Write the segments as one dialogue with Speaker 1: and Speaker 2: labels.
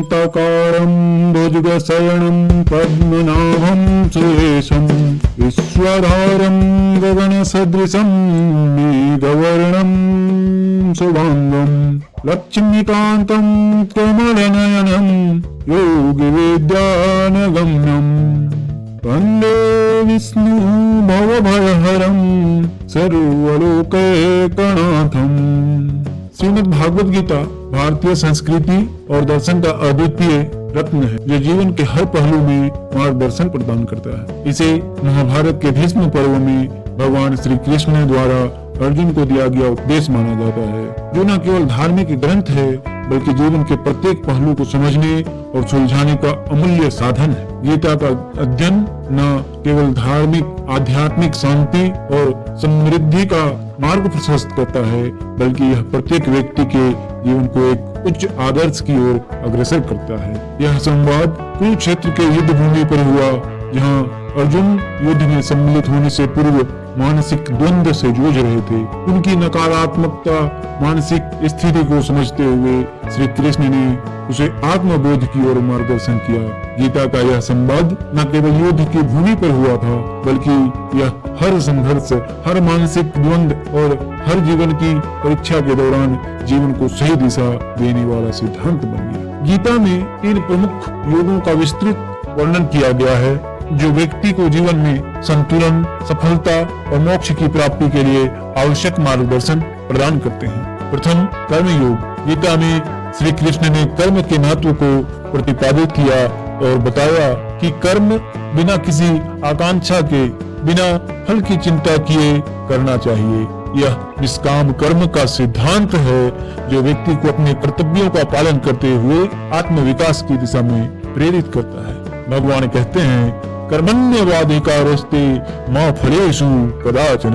Speaker 1: शान्ताकारं भुजगशयनं पद्मनाभं सुरेशं विश्वधारं गगनसदृशं मेघवर्णं शुभांगं लक्ष्मीकान्तं कमलनयनं योगिविद्यानगम्यं वन्दे विष्णु भवभयहरं सर्वलोकैकनाथम्। श्रीमद् भागवत गीता भारतीय संस्कृति और दर्शन का अद्वितीय रत्न है जो जीवन के हर पहलू में मार्गदर्शन प्रदान करता है। इसे महाभारत के भीष्म पर्व में भगवान श्री कृष्ण द्वारा अर्जुन को दिया गया उपदेश माना जाता है, जो न केवल धार्मिक ग्रंथ है बल्कि जीवन के प्रत्येक पहलू को समझने और सुलझाने का अमूल्य साधन है। गीता का अध्ययन न केवल धार्मिक आध्यात्मिक शांति और समृद्धि का मार्ग प्रशस्त करता है, बल्कि यह प्रत्येक व्यक्ति के जीवन को एक उच्च आदर्श की ओर अग्रसर करता है। यह संवाद कुरुक्षेत्र के युद्ध भूमि पर हुआ, जहाँ अर्जुन युद्ध में सम्मिलित होने से पूर्व मानसिक द्वंद्व से जूझ रहे थे। उनकी नकारात्मकता मानसिक स्थिति को समझते हुए श्री कृष्ण ने उसे आत्मबोध की ओर मार्गदर्शन किया। गीता का यह संवाद न केवल युद्ध की भूमि पर हुआ था, बल्कि यह हर संघर्ष, हर मानसिक द्वंद्व और हर जीवन की परीक्षा के दौरान जीवन को सही दिशा देने वाला सिद्धांत बन गया। गीता में 3 प्रमुख योगों का विस्तृत वर्णन किया गया है, जो व्यक्ति को जीवन में संतुलन, सफलता और मोक्ष की प्राप्ति के लिए आवश्यक मार्गदर्शन प्रदान करते हैं। प्रथम, कर्म योग। गीता में श्री कृष्ण ने कर्म के महत्व को प्रतिपादित किया और बताया कि कर्म बिना किसी आकांक्षा के, बिना फल की चिंता किए करना चाहिए। यह निष्काम कर्म का सिद्धांत है, जो व्यक्ति को अपने कर्तव्यों का पालन करते हुए आत्मविकास की दिशा में प्रेरित करता है। भगवान कहते हैं, कर्मण्येवाधिकारस्ते मा फलेषु कदाचन।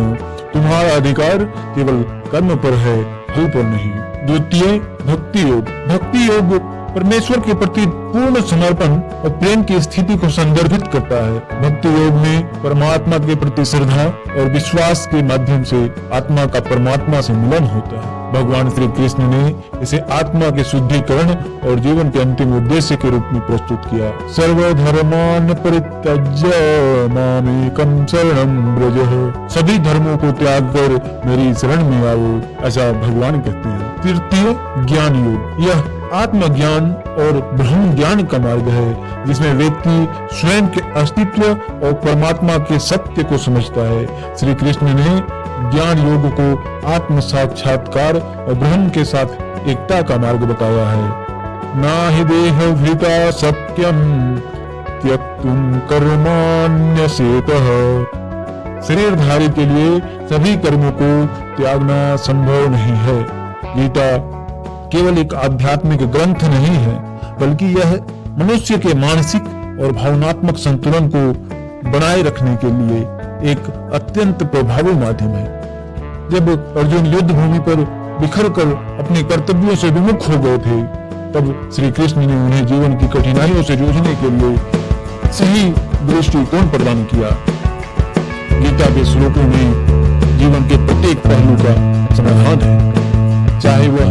Speaker 1: तुम्हारा अधिकार केवल कर्म पर है, फल पर नहीं। द्वितीय, भक्ति योग। भक्ति योग परमेश्वर के प्रति पूर्ण समर्पण और प्रेम की स्थिति को संदर्भित करता है। भक्ति योग में परमात्मा के प्रति श्रद्धा और विश्वास के माध्यम से आत्मा का परमात्मा से मिलन होता है। भगवान श्री कृष्ण ने इसे आत्मा के शुद्धिकरण और जीवन के अंतिम उद्देश्य के रूप में प्रस्तुत किया। सर्वधर्मान् परित्यज्य मामेकं शरणं व्रज। सभी धर्मों को त्याग कर मेरी शरण में आओ, ऐसा भगवान कहते हैं। तृतीय, ज्ञान योग। यह आत्मज्ञान और ब्रह्म ज्ञान का मार्ग है, जिसमें व्यक्ति स्वयं के अस्तित्व और परमात्मा के सत्य को समझता है। श्री कृष्ण ने ज्ञान योग को आत्म साक्षात्कार और ब्रह्म के साथ एकता का मार्ग बताया है। ना हि देह भृता सत्यम त्यक्तुम कर्माण्यसेतः। शरीरधारी के लिए सभी कर्मों को त्यागना संभव नहीं है। गीता केवल एक आध्यात्मिक ग्रंथ नहीं है, बल्कि यह मनुष्य के मानसिक और भावनात्मक संतुलन को बनाए रखने के लिए एक अत्यंत प्रभावी माध्यम है। जब अर्जुन युद्ध भूमि पर बिखर कर अपने कर्तव्यों से विमुख हो गए थे, तब श्री कृष्ण ने उन्हें जीवन की कठिनाइयों से जूझने के लिए सही दृष्टिकोण प्रदान किया। गीता के श्लोकों में जीवन के प्रत्येक पहलू का समाधान है, चाहे वह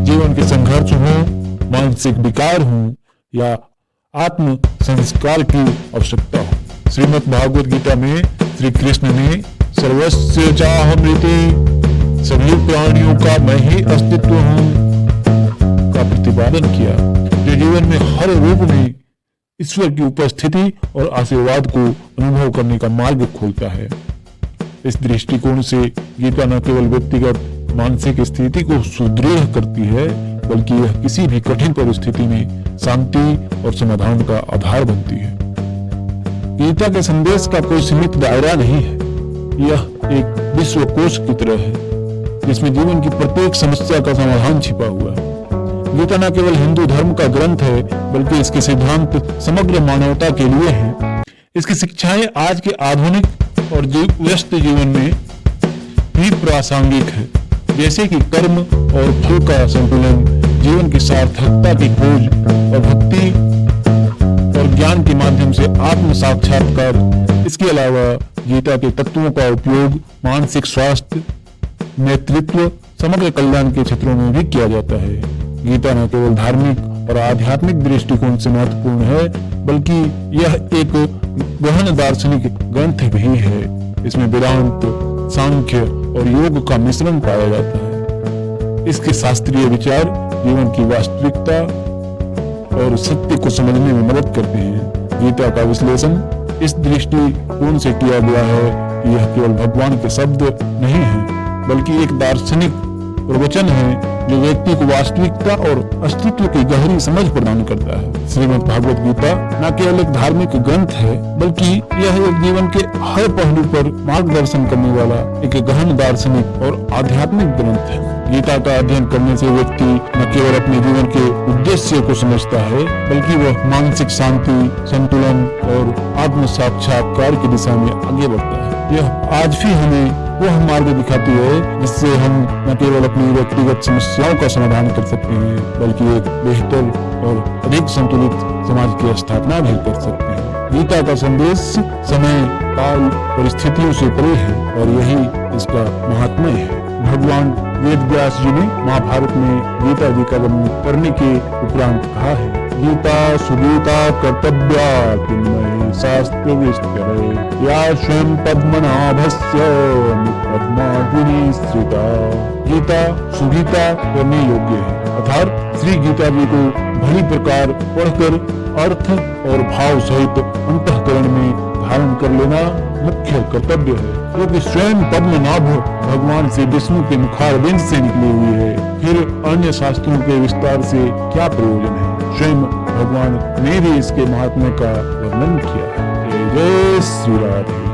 Speaker 1: जीवन के संघर्ष हो, मानसिक विकार हो या आत्म संस्कार की आवश्यकता हो। श्रीमद् भागवत गीता में श्री कृष्ण ने सर्वस्य चाहमृति, सभी प्राणियों का मैं ही अस्तित्व हूँ का प्रतिपादन किया, जो जीवन में हर रूप में ईश्वर की उपस्थिति और आशीर्वाद को अनुभव करने का मार्ग खोलता है। इस दृष्टिकोण से गीता न केवल व्यक्तिगत मानसिक स्थिति को सुदृढ़ करती है, बल्कि यह किसी भी कठिन परिस्थिति में शांति और समाधान का आधार बनती है। गीता के संदेश का कोई सीमित दायरा नहीं है। यह एक विश्वकोश की तरह है, जिसमें जीवन की प्रत्येक समस्या का समाधान छिपा हुआ है। गीता न केवल हिंदू धर्म का ग्रंथ है, बल्कि इसके सिद्धांत समग्र मानवता के लिए हैं। इसकी शिक्षाएं आज के आधुनिक और व्यस्त जीवन में भी प्रासंगिक है, जैसे कि कर्म और फल का संतुलन, जीवन की सार्थकता की खोज और भक्ति और ज्ञान के माध्यम से आत्म साक्षात्कार। इसके अलावा गीता के तत्वों का उपयोग मानसिक स्वास्थ्य, नेतृत्व, समग्र कल्याण के क्षेत्रों में भी किया जाता है। गीता न केवल धार्मिक और आध्यात्मिक दृष्टिकोण से महत्वपूर्ण है, बल्कि यह एक गहन दार्शनिक ग्रंथ भी है। इसमें वेदांत, सांख्य और योग का मिश्रण पाया जाता है। इसके शास्त्रीय विचार जीवन की वास्तविकता और सत्य को समझने में मदद करते हैं। गीता का विश्लेषण इस दृष्टिकोण से किया गया है कि यह केवल भगवान के शब्द नहीं है, बल्कि एक दार्शनिक प्रवचन है जो व्यक्ति को वास्तविकता और अस्तित्व की गहरी समझ प्रदान करता है। श्रीमद् भागवत गीता न केवल एक धार्मिक ग्रंथ है, बल्कि यह एक जीवन के हर पहलू पर मार्गदर्शन करने वाला एक गहन दार्शनिक और आध्यात्मिक ग्रंथ है। गीता का अध्ययन करने से व्यक्ति न केवल अपने जीवन के उद्देश्य को समझता है, बल्कि वह मानसिक शांति, संतुलन और आत्म साक्षात्कार की दिशा में आगे बढ़ता है। यह आज भी हमें वह मार्ग दिखाती है जिससे हम न केवल अपनी व्यक्तिगत समस्याओं का समाधान कर सकते हैं, बल्कि एक बेहतर और अधिक संतुलित समाज की स्थापना भी कर सकते हैं। गीता का संदेश समय, काल, परिस्थितियों से परे है और यही इसका महात्म्य है। भगवान वेद व्यास जी ने महाभारत में गीता जी का वर्णन करने के उपरांत कहा है, गीता सुगीता कर्तव्या किन्मयी शास्त्र विस्तरे या स्वयं पद्मनाभस्य पद्मार्जुनी श्रिता। गीता सुगीता करने योग्य है, अर्थात श्री गीता जी को भली प्रकार पढ़कर अर्थ और भाव सहित अंतःकरण में धारण कर लेना मुख्य कर्तव्य है, क्योंकि स्वयं पद्मनाभ भगवान श्री विष्णु के मुखारविंद से निकली हुई है। फिर अन्य शास्त्रों के विस्तार से क्या प्रयोजन है? स्वयं भगवान ने भी इसके महात्म्य का वर्णन किया है। जय श्री राधे।